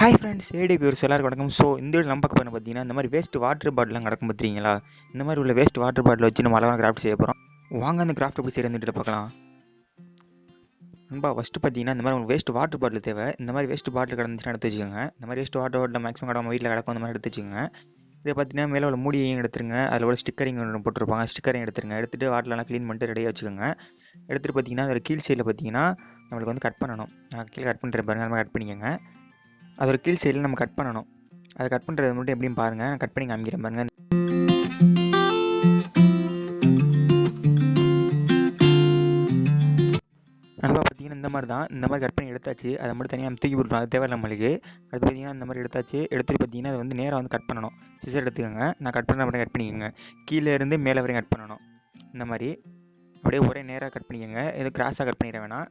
Hi friends, ஏடிக்கு ஒரு எல்லாருக்கும் வணக்கம். ஸோ இந்த வீடியோ நம்ம பார்க்க போகிறோம் பார்த்தீங்கன்னா, இந்த மாதிரி வேஸ்ட் வாட்டர் பாட்டிலாம் கிடக்கும் பார்த்துறீங்களா? இந்த மாதிரி உள்ள வேஸ்ட் வாட்டர் பாட்டில் வச்சு நம்ம அழகான கிராஃப்ட் செய்ய போகிறோம். வாங்க அந்த கிராஃப்ட் எப்படி செய்யறதுன்னு பார்க்கலாம். நண்பா, ஃபஸ்ட்டு பார்த்தீங்கன்னா இந்த மாதிரி உங்களுக்கு வேஸ்ட் வாட்டர் பாட்டில் தேவை. இந்த மாதிரி வேஸ்ட் பாட்டில் கிடந்துச்சுன்னா எடுத்து வச்சுக்கோங்க. இந்த மாதிரி வேஸ்ட் வாட்டர் பாட்டில் மேக்ஸிமம் கடை வீட்டில் கிடக்கும், அந்த மாதிரி எடுத்து வச்சுக்கோங்க. இதை பார்த்தீங்கன்னா மேலே உள்ள மூடியையும் எடுத்துருங்க. அதில் உள்ள ஸ்டிக்கரிங் ஒன்று போட்டிருப்பாங்க, ஸ்டிக்கரையும் எடுத்துருங்க. எடுத்துகிட்டு வாட்டர்லாம் க்ளீன் பண்ணிட்டு ரெடியாக வச்சுக்கோங்க. எடுத்துகிட்டு பார்த்தீங்கன்னா அதில் கீழ் சைடில் பார்த்தீங்கன்னா நம்மளுக்கு வந்து கட் பண்ணணும். நான் கீழே கட் பண்ணுறேன் பாருங்கள், நம்ம கட் பண்ணிக்கோங்க. அதோட கீழ் சைடில் நம்ம கட் பண்ணணும். அதை கட் பண்ணுறது மட்டும் எப்படின்னு பாருங்கள், நான் கட் பண்ணி காமிக்கிறேன் பாருங்கள். நண்பா பார்த்தீங்கன்னா இந்த மாதிரி தான், இந்த மாதிரி கட் பண்ணி எடுத்தாச்சு. அதை மட்டும் தனியாக நம்ம தூக்கி போட்டுருவோம், அது தேவை நம்மளுக்கு. அடுத்து பார்த்தீங்கன்னா இந்த மாதிரி எடுத்தாச்சு. எடுத்துகிட்டு பார்த்தீங்கன்னா அதை வந்து நேராக வந்து கட் பண்ணணும். சிசர் எடுத்துக்கோங்க, நான் கட் பண்ணுற மட்டும் கட் பண்ணிக்கோங்க. கீழே இருந்து மேலே வரையும் கட் பண்ணணும். இந்த மாதிரி அப்படியே ஒரே நேராக கட் பண்ணிக்கோங்க. எதுவும் கிராஸாக கட் பண்ணிட வேணாம்,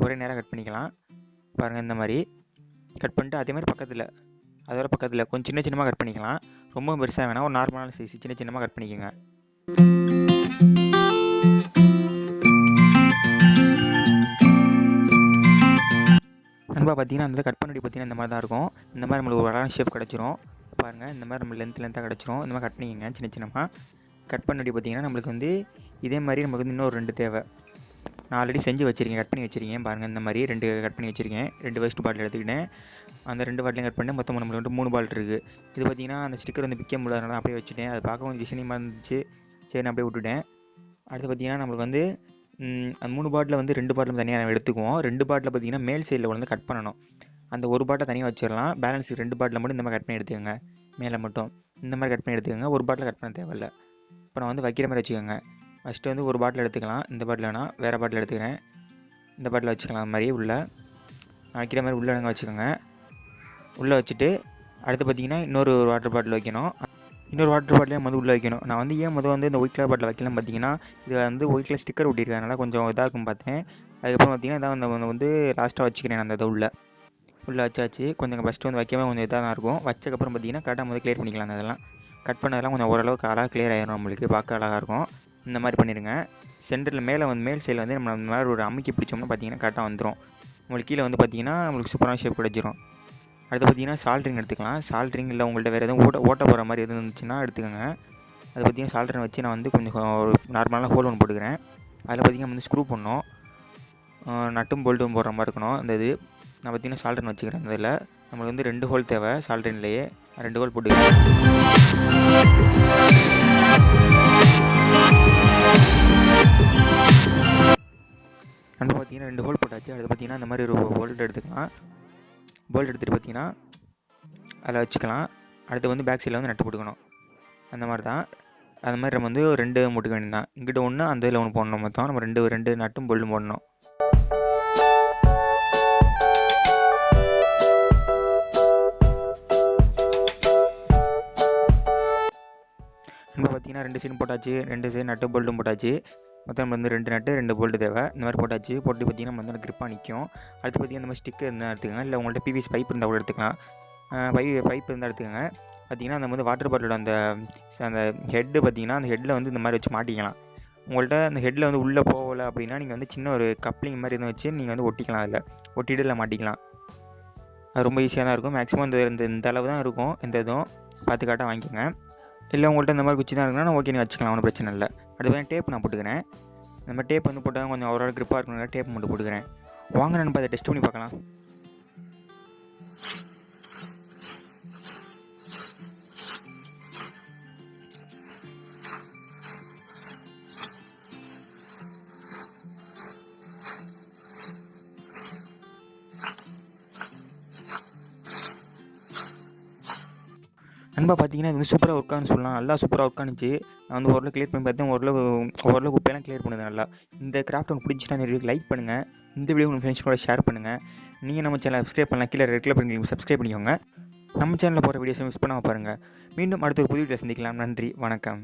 ஒரே நேராக கட் பண்ணிக்கலாம் பாருங்கள். இந்த மாதிரி கட் பண்ணிட்டு அதே மாதிரி அதோட பக்கத்தில் கொஞ்சம் சின்ன சின்னமாக கட் பண்ணிக்கலாம். ரொம்ப பெருசாக வேணாம், ஒரு நார்மலான சைஸ் சின்ன சின்னமாக கட் பண்ணிக்கோங்க. நண்பா பார்த்தீங்கன்னா அந்த கட் பண்ணி பார்த்தீங்கன்னா இந்த மாதிரி தான் இருக்கும். இந்த மாதிரி நம்மளுக்கு ஒரு அழகான ஷேப் கிடச்சிரும் பாருங்கள். இந்த மாதிரி நம்ம லென்த்தாக கிடச்சிரும். இந்த மாதிரி கட் பண்ணிக்கோங்க சின்ன சின்னமாக. கட் பண்ணி பார்த்தீங்கன்னா நம்மளுக்கு வந்து இதே மாதிரி நமக்கு வந்து இன்னொரு 2 தேவை. நான் ஆல்ரெடி செஞ்சு வச்சுருக்கேன், கட் பண்ணி வச்சுருக்கேன் பாருங்கள். இந்த மாதிரி 2 கட் பண்ணி வச்சுருக்கேன். 2 வேஸ்ட் பாட்டில் எடுத்துக்கிட்டேன். அந்த 2 பாட்டிலையும் கட் பண்ணி மொத்தம் நம்மளுக்கு வந்து 3 பாட்டில் இருக்குது. இது பார்த்தீங்கன்னா அந்த ஸ்டிக்கர் வந்து பிக்க முடியாதனால அப்படியே வச்சுட்டேன். அது பார்க்க கொஞ்சம் டிசைனிங்காக இருந்துச்சு, சரி நான் அப்படியே விட்டுட்டேன். அடுத்து பார்த்தீங்கன்னா நம்மளுக்கு வந்து அந்த 3 பாட்டில் வந்து 2 பாட்டில் தனியாக நம்ம எடுத்துக்குவோம். 2 பாட்டில் பார்த்தீங்கன்னா மேல் சைடில் வந்து கட் பண்ணணும். அந்த ஒரு பாட்டில் தனியாக வச்சிடலாம். பேலன்ஸ் 2 பாட்டில் மட்டும் இந்த மாதிரி கட் பண்ணி எடுத்துக்கோங்க. மேலே மட்டும் இந்த மாதிரி கட் பண்ணி எடுத்துக்கோங்க. ஒரு பாட்டில் கட் பண்ண தேவையில்லை. இப்போ நான் வந்து வைக்கிற மாதிரி வச்சுக்கோங்க. ஃபஸ்ட்டு வந்து ஒரு பாட்டில் எடுத்துக்கலாம். இந்த பாட்டில் வேணால் வேறு பாட்டில் எடுத்துக்கிறேன். இந்த பாட்டில் வச்சுக்கலாம். அது மாதிரி உள்ளே நான் வைக்கிற மாதிரி உள்ளே இடங்க வச்சுக்கோங்க. உள்ளே வச்சுட்டு அடுத்து பார்த்தீங்கன்னா இன்னொரு வாட்டர் பாட்டில் வைக்கணும். இன்னொரு வாட்டர் பாட்டிலையும் வந்து உள்ளே வைக்கணும். நான் வந்து ஏன் வந்து இந்த ஒயிட் கலர் பாட்டில் வைக்கலாம் பார்த்தீங்கன்னா, இது வந்து ஒயிட் கலர் ஸ்டிக்கர் ஒட்டியிருக்கனால கொஞ்சம் இதாக இருக்கும் பார்த்தேன். அதுக்கப்புறம் பார்த்தீங்கன்னா இதான் வந்து லாஸ்ட்டாக வச்சுக்கிறேன். அந்த இதை உள்ளே வச்சாச்சு. கொஞ்சம் ஃபஸ்ட்டு வந்து வைக்கவே கொஞ்சம் இதாக தான் இருக்கும். வச்சக்கப்புறம் பார்த்தீங்கன்னா கரெக்டாக வந்து கிளியர் பண்ணிக்கலாம். அதெல்லாம் கட் பண்ணதெல்லாம் கொஞ்சம் ஓரளவுக்கு அழகாக கிளியர் ஆகிடும், நம்மளுக்கு பார்க்க அழகாக இருக்கும். இந்த மாதிரி பண்ணிடுங்க. சென்டரில் மேல் சைடில் வந்து நம்ம இந்த மாதிரி ஒரு அமுக்கி பிடிச்சோம்னா பார்த்தீங்கன்னா கரெக்டாக வந்துடும். உங்களுக்கு கீழே வந்து பார்த்தீங்கன்னா உங்களுக்கு சூப்பரான ஷேப் கிடச்சிரும். அடுத்து பார்த்தீங்கன்னா சால்ட்ரிங் எடுத்துக்கலாம். சால்ட்ரிங் இல்லை உங்கள்கிட்ட வேறு எதுவும் ஓட்ட போகிற மாதிரி எதுவும் இருந்துச்சுன்னா எடுத்துக்கோங்க. அது பார்த்தீங்கன்னா சால்ட்ரிங் வச்சு நான் வந்து கொஞ்சம் ஒரு நார்மலான ஹோல் ஒன்று போட்டுக்கிறேன். அதில் பார்த்தீங்கன்னா வந்து ஸ்க்ரூ பண்ணணும், நட்டும் போல்ட்டும் போடுற மாதிரி இருக்கணும். அந்த இது நான் பார்த்தீங்கன்னா சால்ட்ரின் வச்சுக்கிறேன். இதில் நம்மளுக்கு வந்து 2 ஹோல் தேவை. சால்ட்ரின்லேயே 2 ஹோல் போட்டுக்கிறேன். நண்பா பார்த்தீங்கன்னா 2 ஹோல் போட்டாச்சு. அது பார்த்தீங்கன்னா இந்த மாதிரி ஒரு போல்ட் எடுத்துக்கலாம். போல்ட் எடுத்துகிட்டு பார்த்தீங்கன்னா அதில் வச்சுக்கலாம். அடுத்து வந்து பேக் சைடில் வந்து நட்டு போட்டுக்கணும். அந்த மாதிரி தான். அந்த மாதிரி நம்ம வந்து 2 போட்டுக்க வேண்டியது தான். இங்கிட்ட ஒன்று அந்த இதில் ஒன்று போடணும். மொத்தம் நம்ம 2 நட்டும் போல்ட்டும் போடணும். நண்பா பார்த்தீங்கன்னா 2 சைடும் போட்டாச்சு. 2 சைடு நட்டு போல்ட்டும் போட்டாச்சு. மொத்தம் நம்ம வந்து 2 நட்டு 2 போல்ட்டு தேவை. இந்த மாதிரி போட்டாச்சு. போட்டு பார்த்தீங்கன்னா நம்ம வந்து கிரிப்பாக நிற்கும். அடுத்து பார்த்தீங்கன்னா இந்த மாதிரி ஸ்டிக்கர் இருந்தால் எடுத்துக்கோங்க. இல்லை உங்கள்கிட்ட பிவிசி பைப் இருந்தால் கூட எடுத்துக்கலாம். பைப் இருந்தால் எடுத்துக்கோங்க. பார்த்தீங்கன்னா நம்ம வந்து வாட்டர் பாட்டிலோட அந்த ஹெட்டு பார்த்தீங்கன்னா அந்த ஹெட்டில் வந்து இந்த மாதிரி வச்சு மாட்டிக்கலாம். உங்கள்கிட்ட அந்த ஹெட்டில் வந்து உள்ளே போகலை அப்படின்னா நீங்கள் வந்து சின்ன ஒரு கப்ளிங் மாதிரி எதுவும் வச்சு நீங்கள் வந்து ஒட்டிக்கலாம். அதில் ஒட்டிட்டு இல்லை மாட்டிக்கலாம். அது ரொம்ப ஈஸியாக தான் இருக்கும். மேக்ஸிமம் இந்த அளவு தான் இருக்கும். இந்த இதுவும் பார்த்து காட்டாக வாங்கிக்கோங்க. இல்லை உங்கள்கிட்ட இந்த மாதிரி குச்சி தான் இருக்குன்னா ஓகே நீங்கள் வச்சுக்கலாம், ஒன்றும் பிரச்சனை இல்லை. அடுத்து டேப் நான் போட்டுக்கிறேன். இந்த மாதிரி டேப் வந்து போட்டால் கொஞ்சம் ஓரளவு கிரிப்பாக இருக்கணும். டேப் மட்டும் போட்டுக்கிறேன். வாங்க நண்பா அதை டெஸ்ட் பண்ணி பார்க்கலாம். நண்பா பார்த்தீங்கன்னா இது வந்து சூப்பராக ஒர்க் ஆகுன்னு சொல்லலாம். நல்லா சூப்பராக ஒர்க் ஆனிச்சு. நான் வந்து ஓரளவு கிளியர் பண்ணி பார்த்தேன். ஓரளவு குப்பையெல்லாம் கிளியர் பண்ணுது நல்லா. இந்த கிராஃப்ட் உங்களுக்கு பிடிச்சிட்டா இந்த வீடியோக்கு லைக் பண்ணுங்கள். இந்த வீடியோ உங்கள் ஃப்ரெண்ட்ஸ் கூட ஷேர் பண்ணுங்கள். நீங்கள் நம்ம சேனலை சப்ஸ்கிரைப் பண்ணலாம். கீழே ரெட் கலர் பண்ணி சப்ஸ்கிரைப் பண்ணிக்கோங்க. நம்ம சேனலில் போகிற வீடியோஸை மிஸ் பண்ணாமல் பாருங்கள். மீண்டும் அடுத்த ஒரு புதிய வீடியோ சந்திக்கலாம். நன்றி, வணக்கம்.